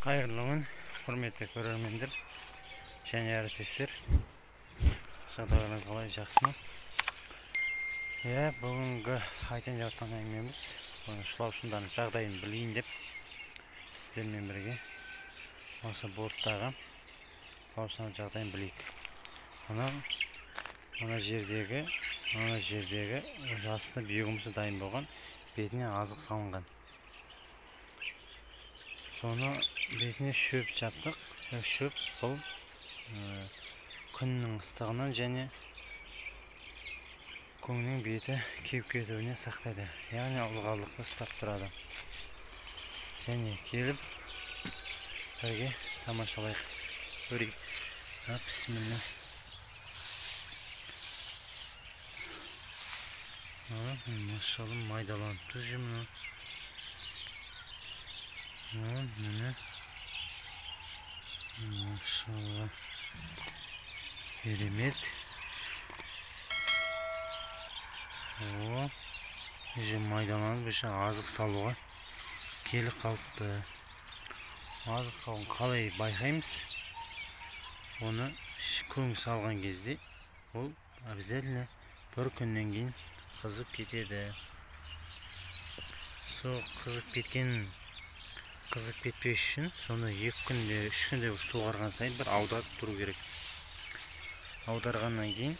Hayırlı gün, hürmetli көрерmендер және әріптестер. Жағдайларыңыз қалай, жақсы ма? Бүгінгі айтайын деп жатқан әңгімеміз шылаушындардың жағдайын білейін деп сіздермен бірге осы борттағы шылаушындардың жағдайын білейік. Мына жердегі астына бүйегімізі дайын болған, бетіне азық салынған. Соны бетіне шөп жаптық. Шөп бұл күннің ыстығынан және көңнің беті кеуіп кетуіне сақтайды. Яғни ылғалдықты ұстап тұрады. Және келіп бірге тамашалайық. Көрейік. Бісміллә. Машалла, майдаланып тұр жүміні. Міне. Машалла. Керемет. Уже майдаланып, уже азық салуға келіп қалыпты. Азық салуын қалай байқаймыз? Оны көң салған кезде ол обязательно бір күннен кейін қызып кетеді. Сол қызып кетпес үшін соны 2 күнде, 3 күнде суғарған сайын бір аударып тұру керек. Аударғаннан кейін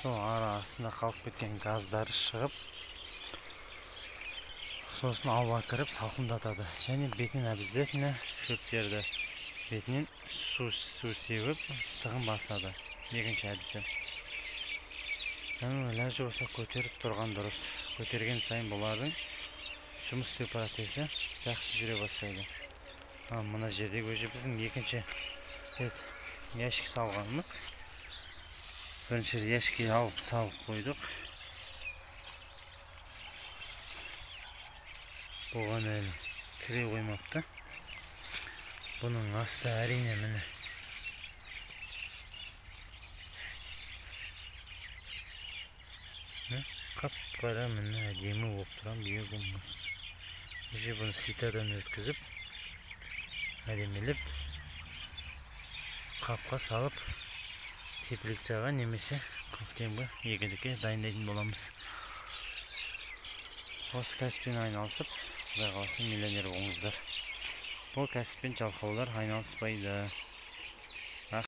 сол арасында қалып кеткен газдары шығып, сосын ауа кіріп салқындатады. Және бетінен обязательно шөптерді бетінен су сеуіп ыстығын басады. Екінші әдісі. Ләжі болса көтеріп тұрған дұрыс. Көтерген сайын бұлардың жұмыс істеу процесі жақсы жүре бастайды. Мына жердегі өзі біздің екінші рет ящик салғанымыз. Бірінші ящикке салып қойдық. Бұған әлі кіре қоймапты. Бұның асты әрине міне. Қап-қара міне әдемі болып тұрған бүйегіміз. Уже бұны ситадан өткізіп, әдемелеп, қапқа салып, теплицаға немесе көктемгі егіндікке дайындайтын боламыз. Осы кәсіппен айналысып, Құдай қаласа миллионер болыңыздар. Бұл кәсіппен жалқаулар айналыспайды.